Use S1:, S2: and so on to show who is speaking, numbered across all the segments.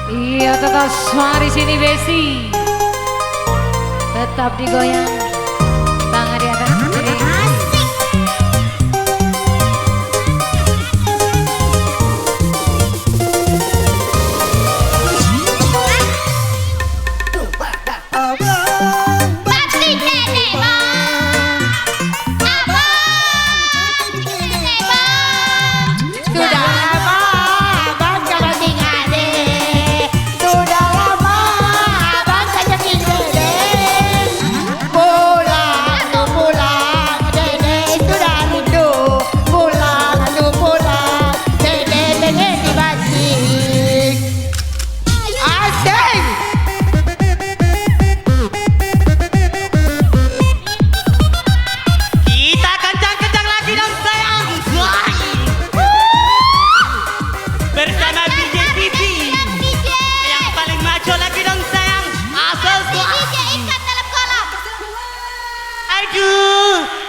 S1: Iya tetap mari sini Besi, tetap digoyang tangan di atas sini.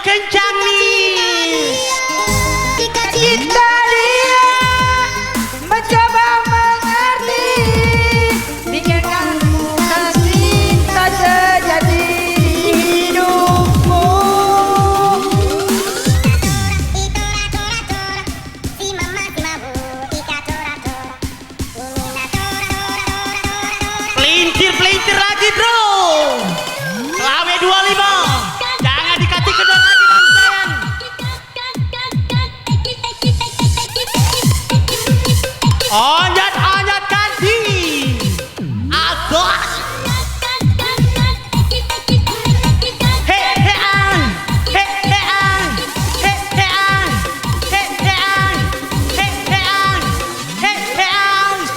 S2: Kencang nih.
S1: Kita dia mencoba mengerti, bikinkan cinta sejati hidupmu.
S2: Pelintir lagi bro. Lawe 25. Jangan dikasih kendor lagi dong sayang. Onyat ganti. Aduh.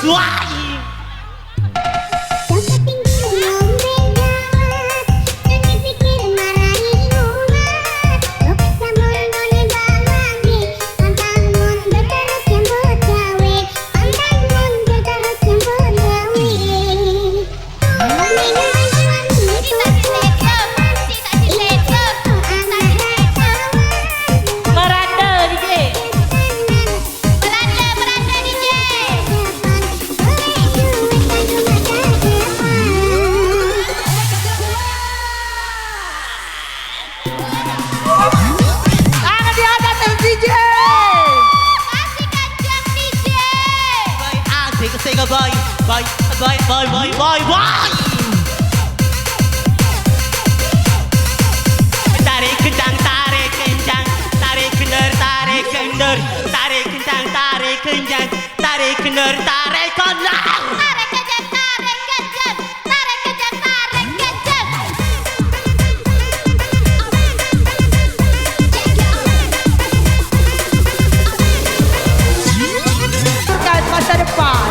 S2: Bye. Tarik kencang, tarik kencang, tarik kendor, tarik kendor, tarik kencang, tarik kencang, tarik kendor, tarik kendor.
S3: Tarik kencang, tarik kencang, tarik kencang, tarik kencang.
S1: Terkait masa depan.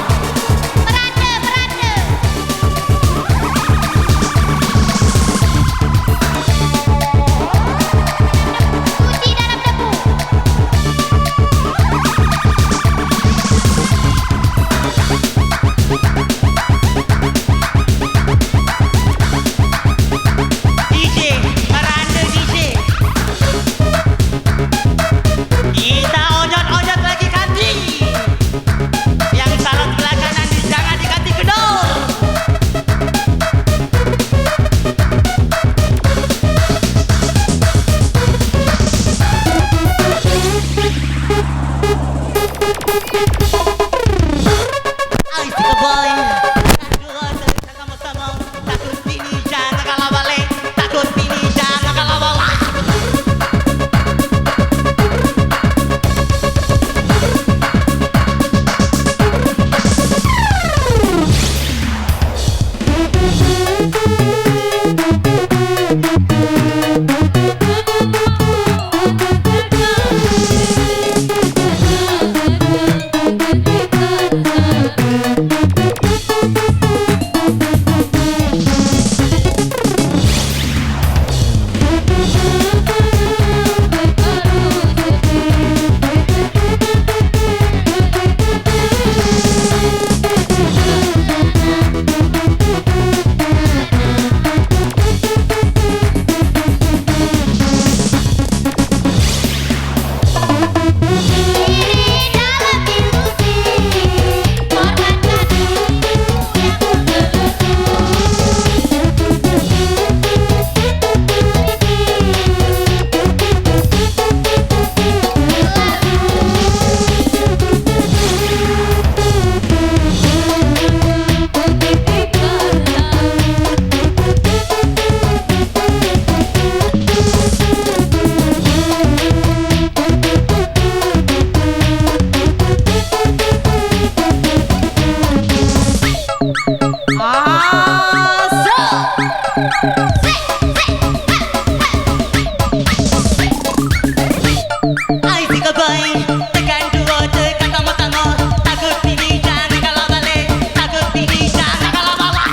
S2: Ay, si kaboy. Takut sama-sama. Takut bini jangan kalah balik. Takut bini jangan kalah balik. Ay, si kaboy. Tekan dua, tekan tama-tama. Takut bini jangan kalah balik. Takut bini jangan kalah balik.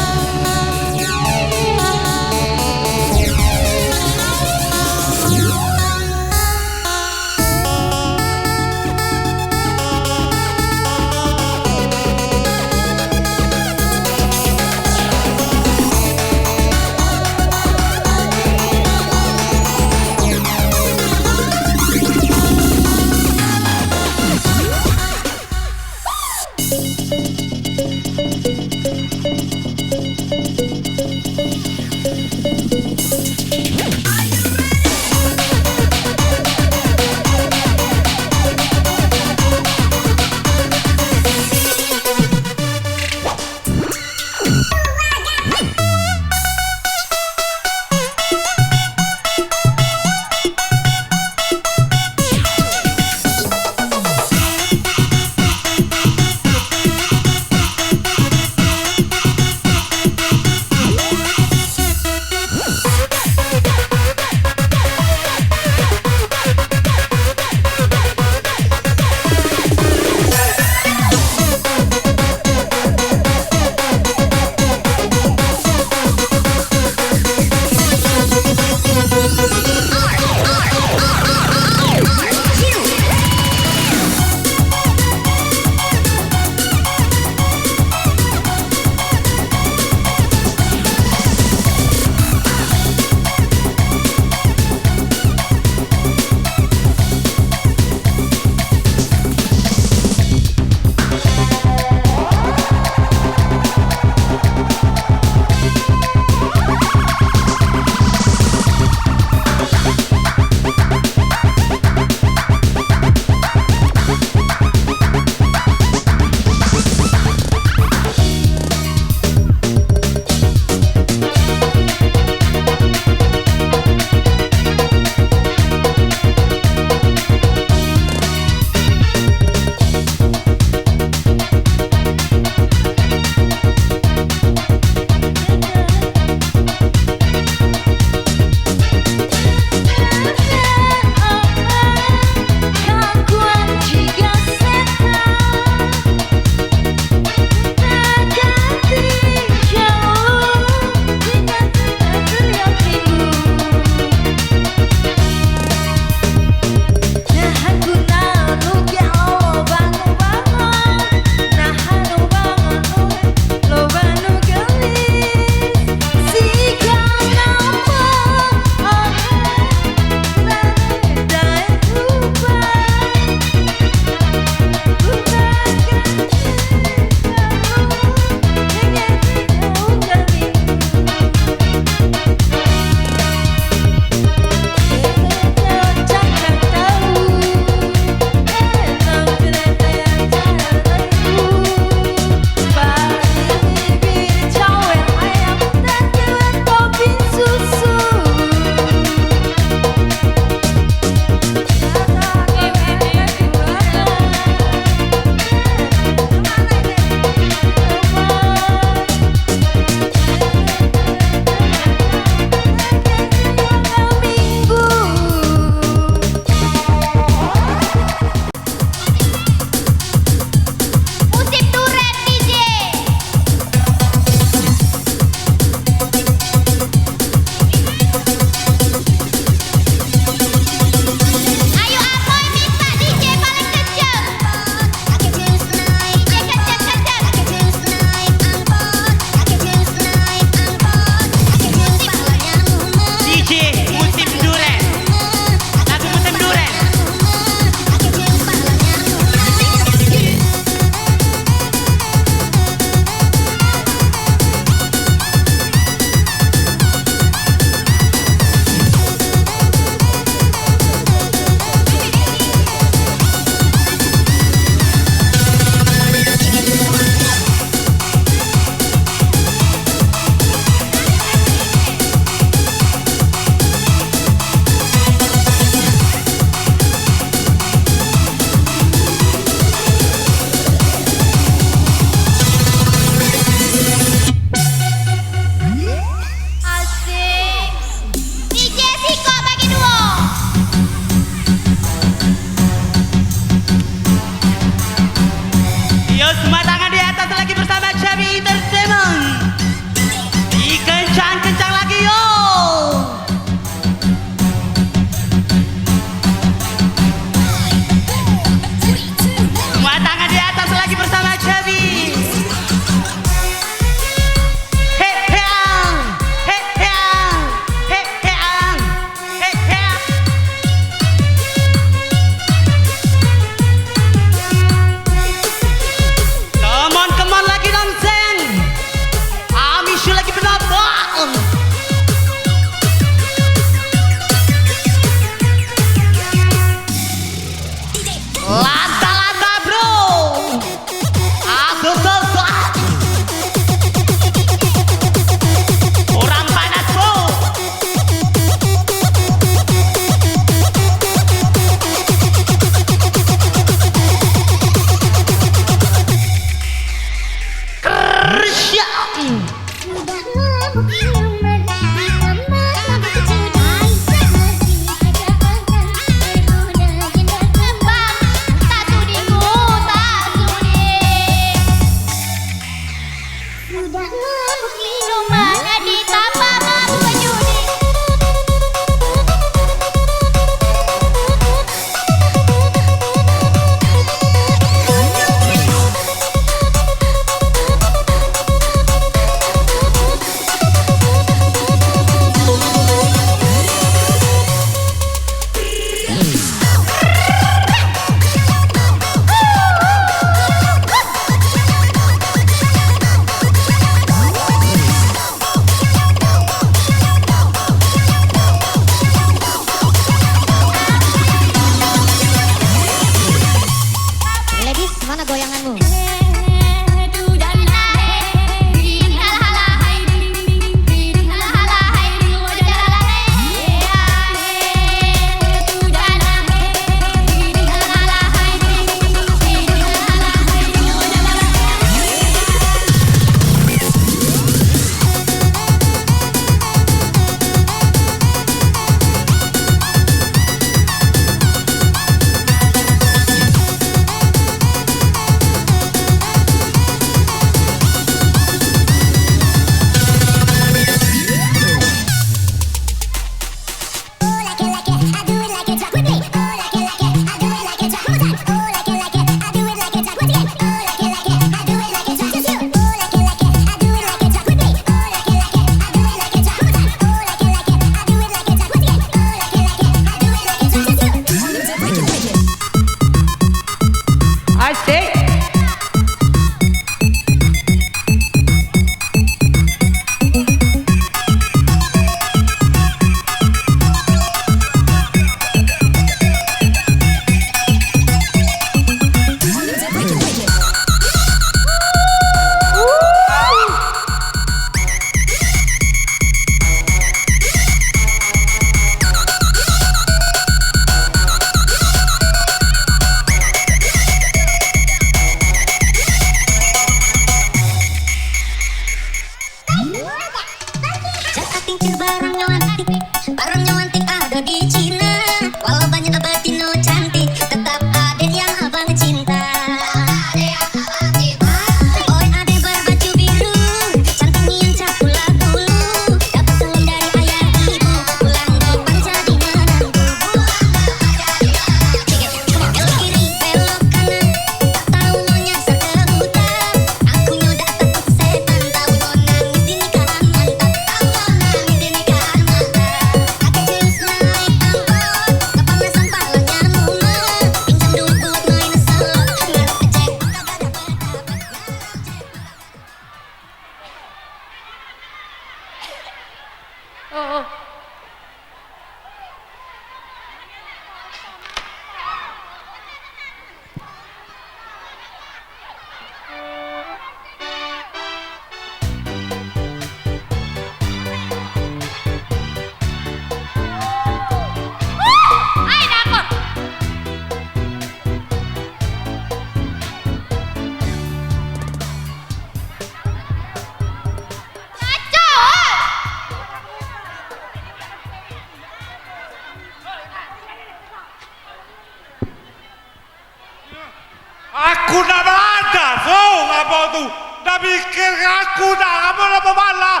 S4: Aku nak berada, so ngapa tu? Dah mikir aku dah, kamu nak berbalah.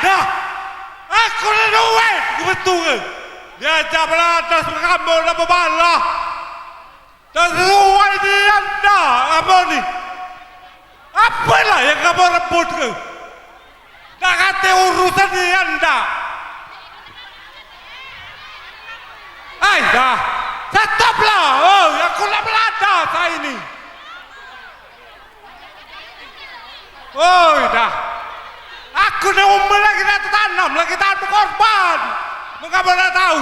S4: Dah. Aku nak duit, aku betul ke? Dia ajak berada, kamu nak berbalah. Dan sesuai dia anda, kamu ni. Apalah yang kamu rebut ke? Dah kata urusan dia anda. Dah. Stoplah. Oh, aku nak berada saya ini. Oh, dah. Aku ni umur lagi nak tanam, lagi tak berkorban. Mengapa nak tahu?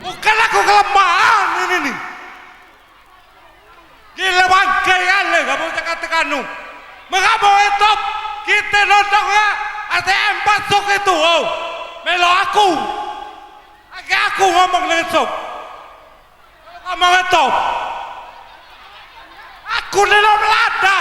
S4: Bukan aku kelemahan ini ni. Gila bangkai kali kamu cakap-cakap nu. Mengapa itu kita nontonnya ATM masuk itu? Oh, melo aku. Aku ngomong dengan sok. Ngomong itu. Aku ni nak melada.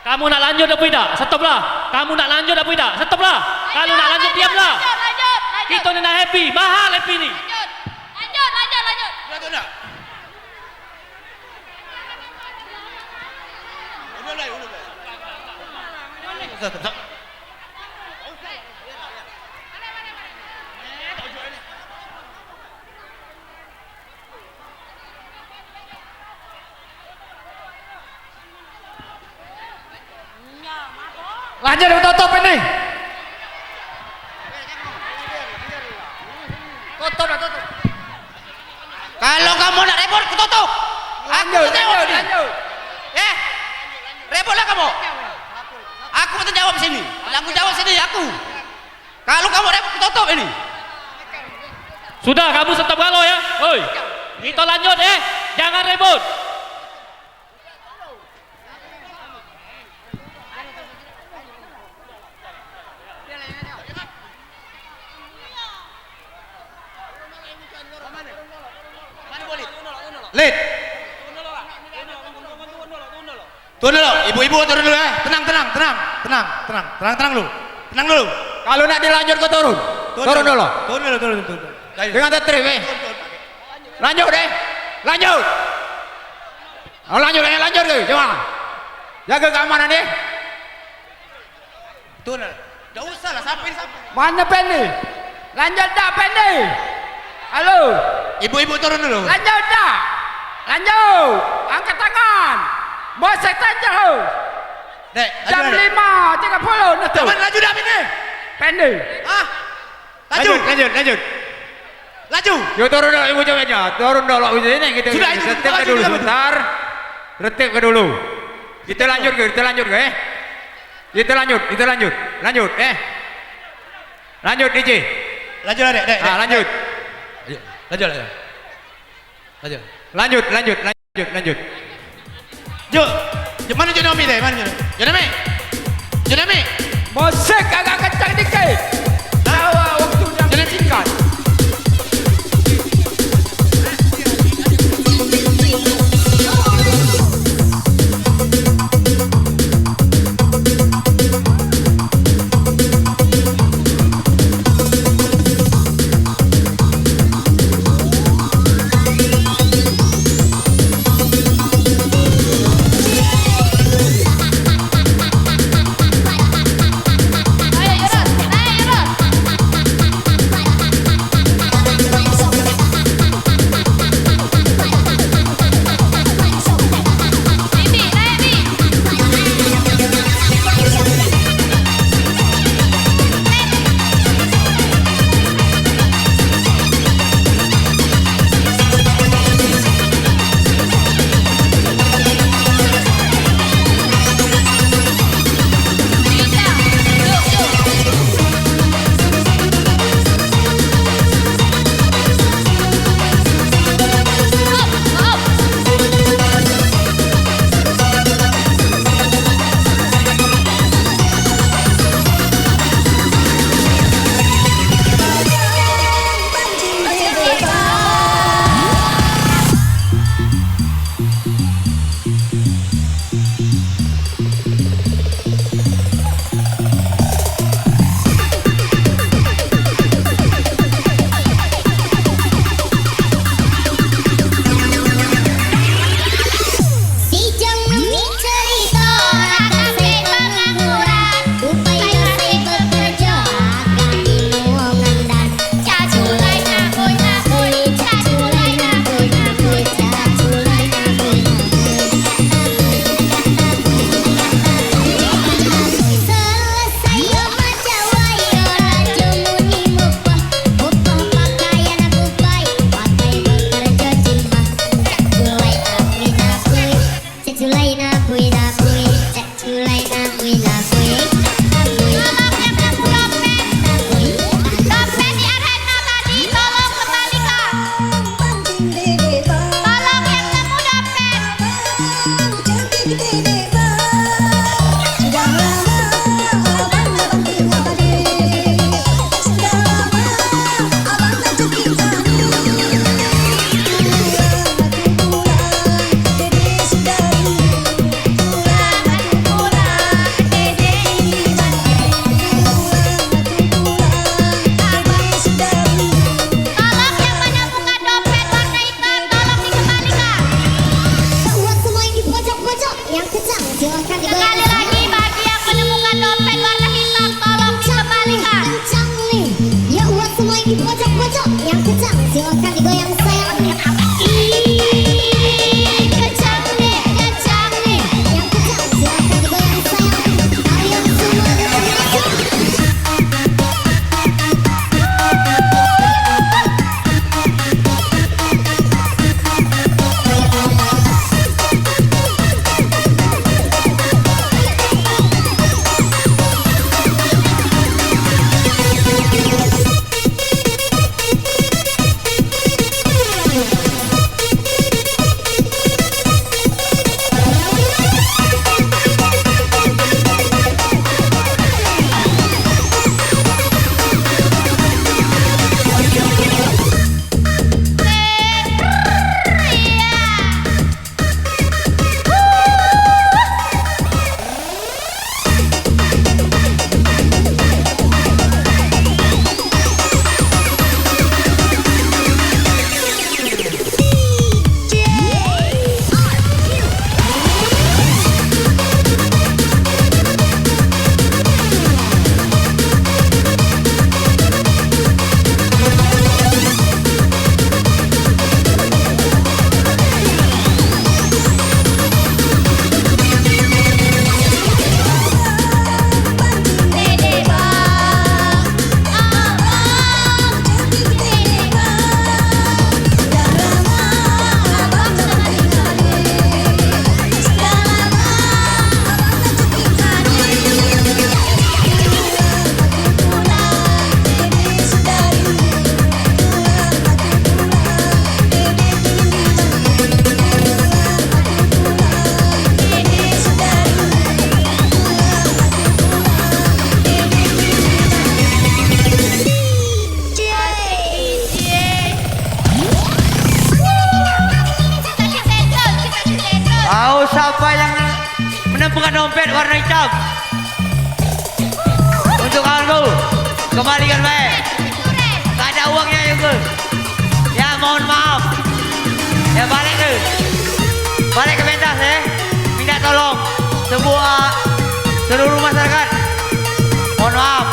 S5: Kamu nak lanjut apa tidak? Stoplah. Kamu nak lanjut apa tidak? Stoplah. Kalau nak lanjut diamlah.
S3: Lanjut.
S5: Kita ni nak happy, mahal happy ni.
S3: Lanjut.
S2: Lanjut nak.
S1: Lanjut tutup ini. Tutup.
S2: Kalau kamu nak repot, aku tutup.
S1: Lanjut.
S2: Repotlah kamu. Aku betul jawab sini. Tanggung jawab sini aku. Kalau kamu repot, aku tutup ini.
S5: Sudah, kamu stop galau ya. Oi. Kita lanjut Jangan ribut.
S2: Lid. Turun dulu, ibu-ibu turun dulu Tenang dulu. Tenang dulu.
S1: Kalau nak dilanjut ke turun. Turun dulu.
S2: Turun.
S1: Dengan tertib Lanjut Lanjut. Oh, lanjut ke? Coba. Jaga keamanan dia.
S2: Turun. Enggak usah lah, sampai.
S1: Mana pendek? Lanjut dah pendek. Halo.
S2: Ibu-ibu turun dulu.
S1: Lanjut dah. Lanjut. Angkat tangan. Bosek saja.
S2: Dek,
S1: Jam 5.30 nanti.
S2: Jangan laju dah ini.
S1: Pendek.
S2: Laju.
S1: Yo turun dulu ibu ceweknya. Turun dulu ini kita.
S2: Sudah, itu
S1: Retip
S2: laju
S1: dulu
S2: dah,
S1: sebentar. Retip ke dulu. Kita lanjut ke. Kita lanjut Lanjut DJ.
S2: Laju lah, Dek.
S1: Lanjut.
S2: Laju.
S1: Lanjut.
S2: Jom. Mana Jonomi deh? Jonomi.
S1: Musik agak kencang dikit. Tawa waktunya singkat.
S3: Ayo, Yurus. maju yang kencang, silakan digoyang sayang. Ih, kencang nih, yang kencang, silakan digoyang sayang. Ayo semua maju.
S2: Tahu siapa yang menemukan dompet warna hitam? Untuk kawanku, kembalikan baik. Gak ada uangnya juga. Ya mohon maaf. Ya balik tu. Balik ke pentas minta tolong seluruh masyarakat. Mohon maaf.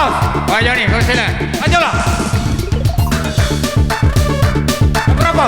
S4: bos.
S1: Wah Joni, kau sila.
S4: Ayolah. Berapa?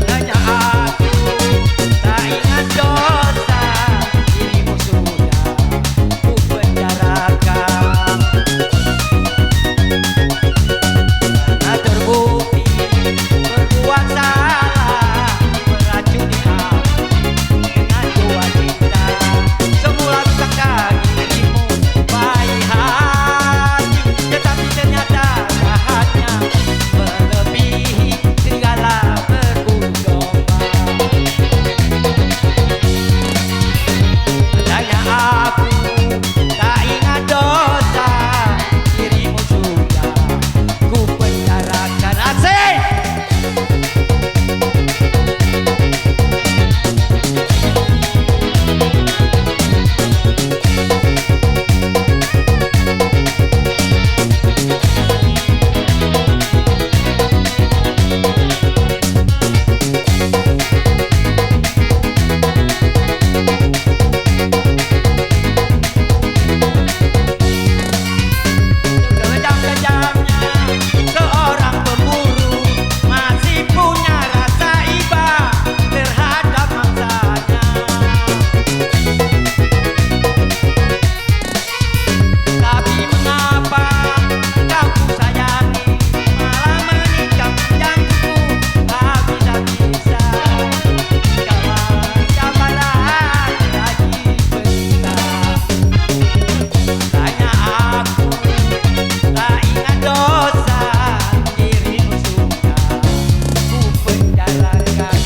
S2: Hanya aku tak ingat dosa, dirimu sudah ku penjarakan. Karena terbukti berbuat salah, meracuni hati dengan dua cinta. Semula kusangka dirimu baik hati, tetapi ternyata jahatnya melebihi serigala berbulu domba. Hanya aku tak ingat dosa, dirimu sudah ku penjarakan. Asik! Kejam-kejamnya seorang pemburu masih punya rasa iba terhadap mangsanya. Tapi mengapa kau ku sayangi malah menikam jantungku habis-habisan. Kawan cabaran lagi besar. Tanya aku tak ingat dosa, dirimu sudah ku penjarakan.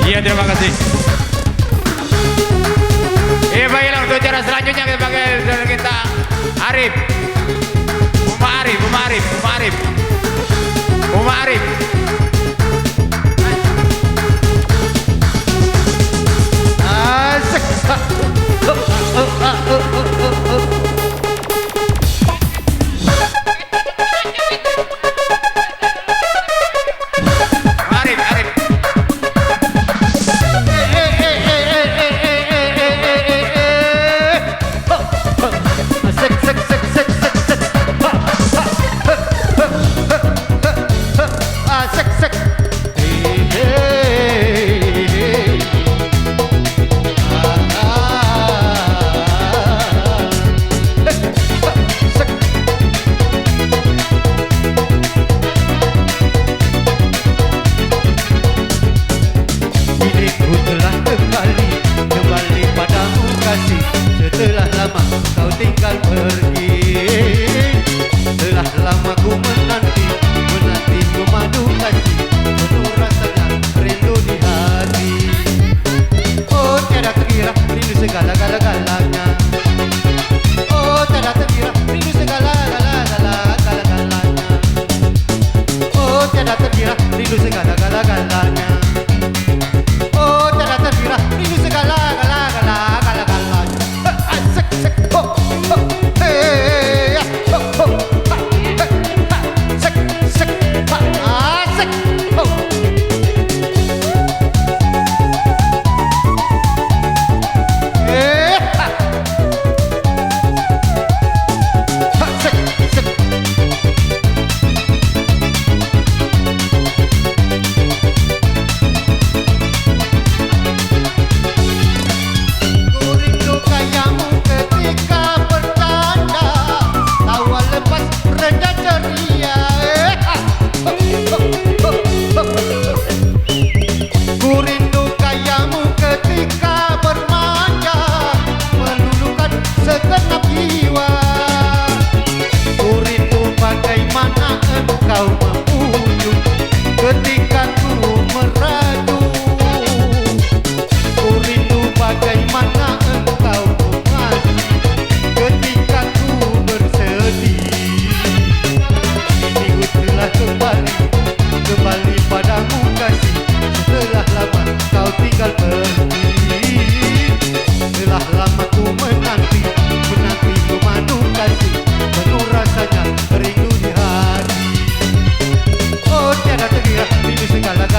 S1: Iya terima kasih. Baiklah untuk acara selanjutnya kita panggil saudara kita Arif. Uma Arif, Uma Arif, Uma Arif. Uma Arif. Arif, Arif.
S2: Asik.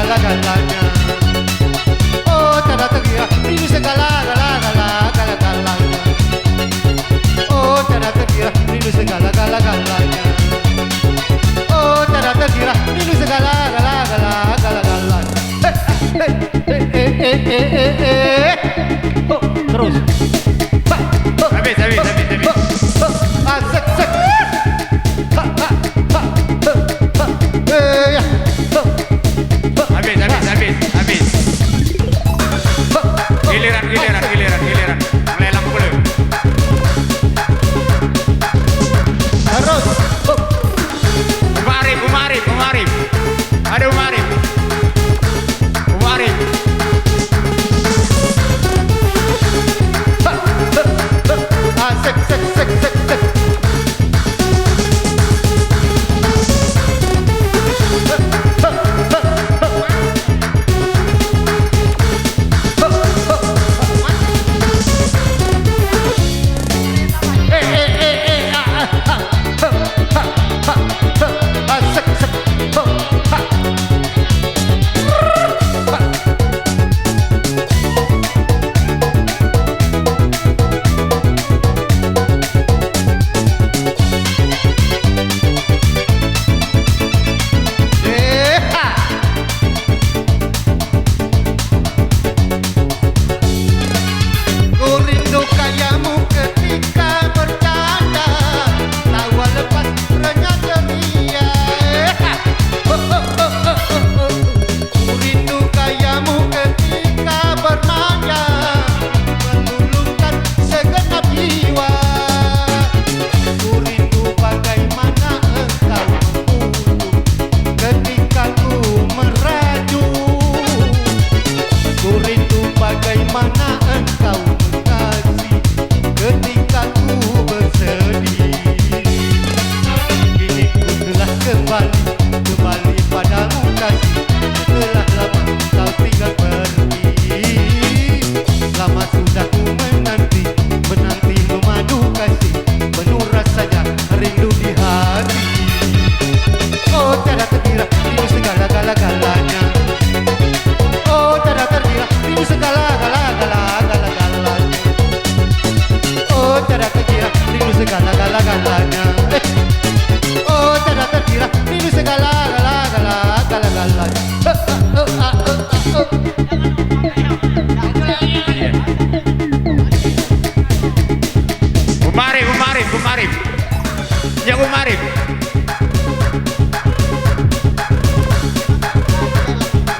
S6: segala-galanya. Oh tiada terkira rindu segala-galanya. Oh tiada terkira rindu segala-galanya. Oh tiada terkira rindu segala-galanya. Oh terus.
S1: Habis.
S6: Sek. Ya.
S1: Habis. Giliran. Melelang pula.
S6: Terus.
S1: Umarif. Ada Umarif.
S6: Sek.
S1: Umarif. Ya Umarif.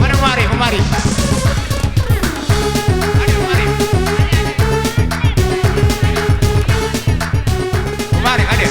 S1: Mana Umarif? Ada Umarif. Umarif ada.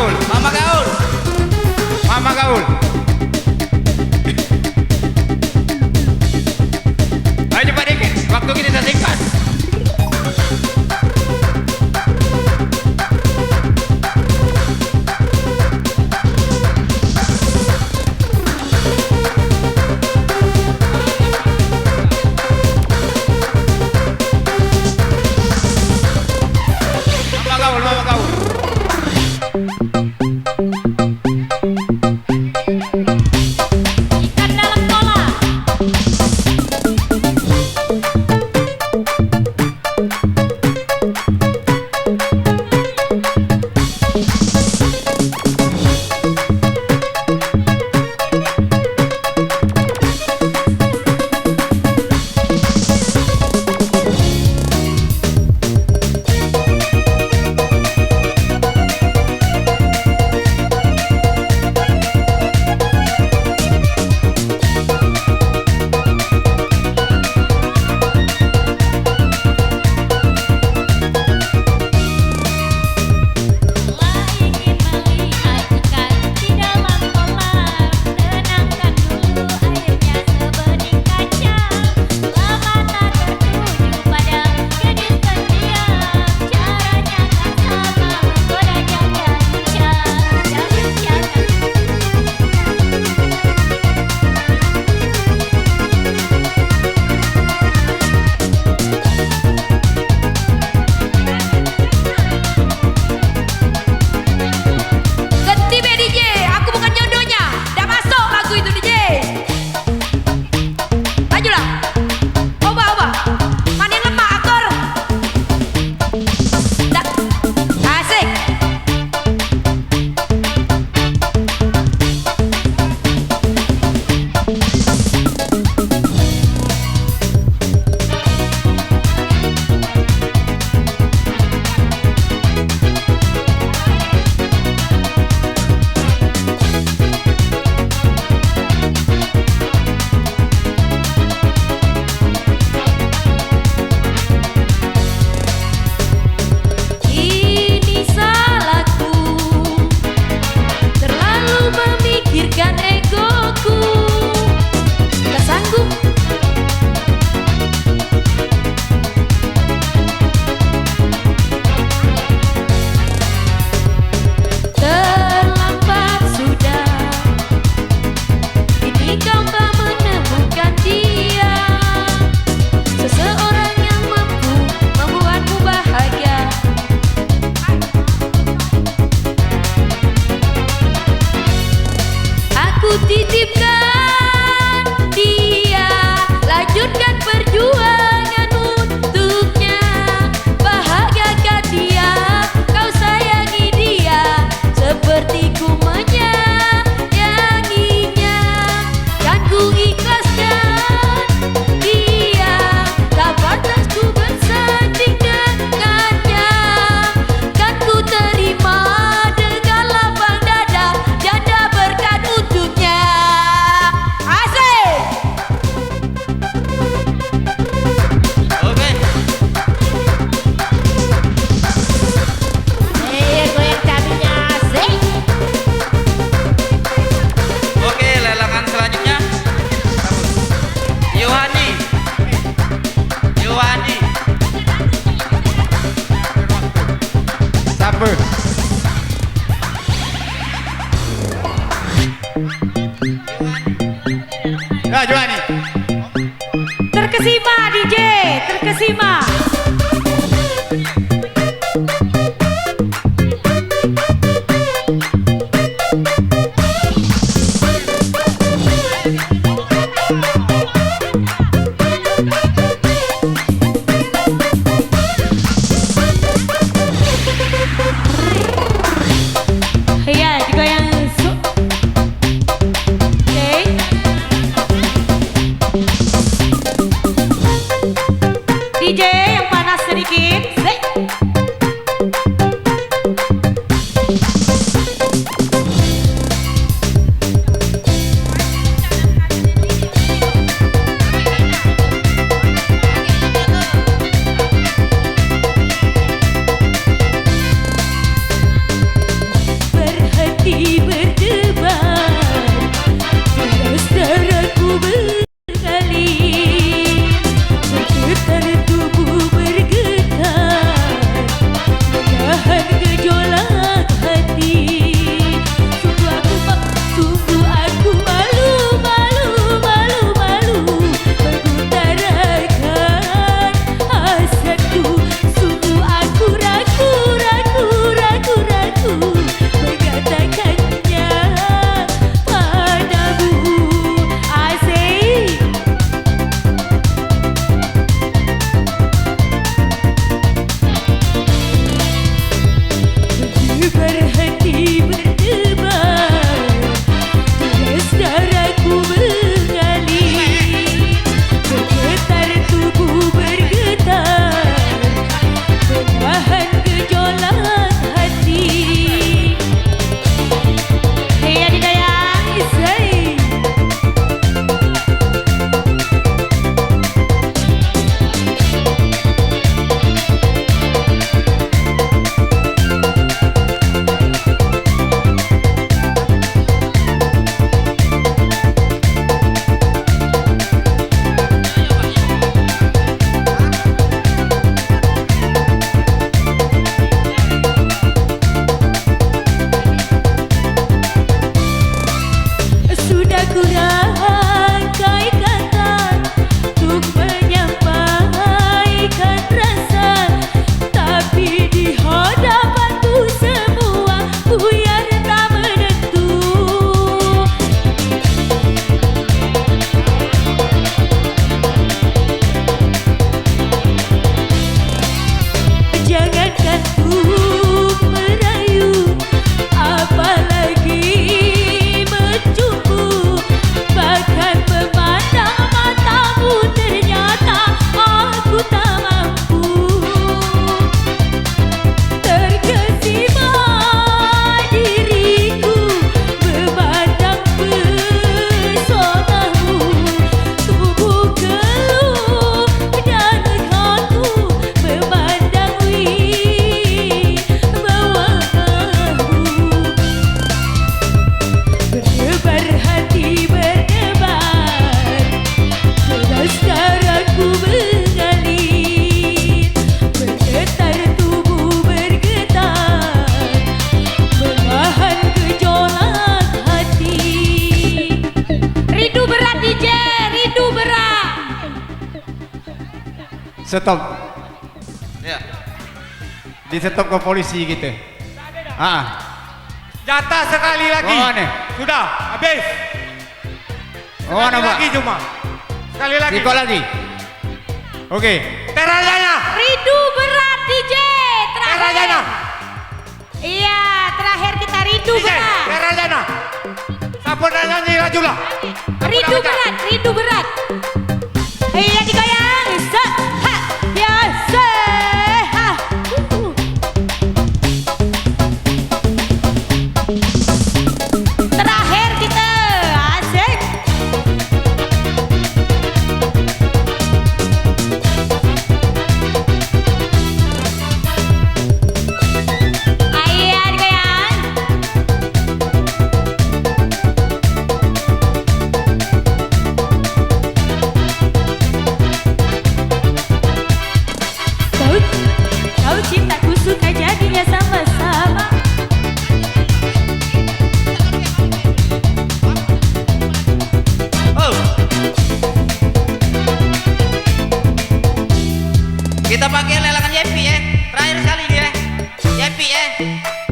S1: Gaul.
S2: Mama Gaul.
S1: Mama Gaul. Ayo cepat dikit, waktu kita singkat. Mama Gaul, Mama Gaul.
S3: Ikan dalam kola. Ingin melihat ikan di dalam kolam, tenangkan dulu airnya sebening kaca. Mata tertuju pada gadis pendiam, caranya kan sama menggoda jaga lincah. Jadi jangan ganti be DJ, aku bukan jodohnya. Dah masuk lagu itu DJ. Majulah. Oba. Mana yang lemah akor? Dah. Asik. Ini salahku, terlalu memikirkan egoku. Tak sanggup terlambat sudah. Kini kau telah menemukan dia, seseorang yang mampu membuatmu bahagia. Aku titipkan dia, lanjutkan perjuangan untuknya. Bahagiakan dia, kau sayangi dia, seperti ku menyayanginya. Kan ku ikhlaskan dia, tak pantas ku bersanding dengannya. Kan ku terima dengan lapang dada, janda berkat untuknya. Asik.
S2: Oke.
S3: goyang cabinya asik.
S2: Oke, lelangan selanjutnya. Yohani.
S1: Sabar. Ya, Joani.
S7: Terkesima DJ, terkesima. Ya, juga yang Oke. DJ
S1: Stop.
S2: Ya.
S1: Di stop ke polisi gitu.
S4: Jatah sekali lagi.
S1: Oh, nih.
S4: Sudah, habis.
S1: Oh,
S4: Sekali
S1: nama.
S4: lagi cuma. Sekali lagi.
S1: Ikut lagi. Oke.
S4: Terajanya.
S7: Ridu berat DJ.
S4: Terajanya.
S7: Terakhir. Iya, terakhir kita rindu
S4: DJ,
S7: berat.
S4: terajanya. Siapa nak nyanyi laju lah.
S7: Rindu berat, rindu berat. Iya digoyang. Se, ha, ya se, ha. Terakhir kita asik. Iya digoyang. Kau, kau cintaku suka jadinya sama-sama.
S2: Oh. Kita pakai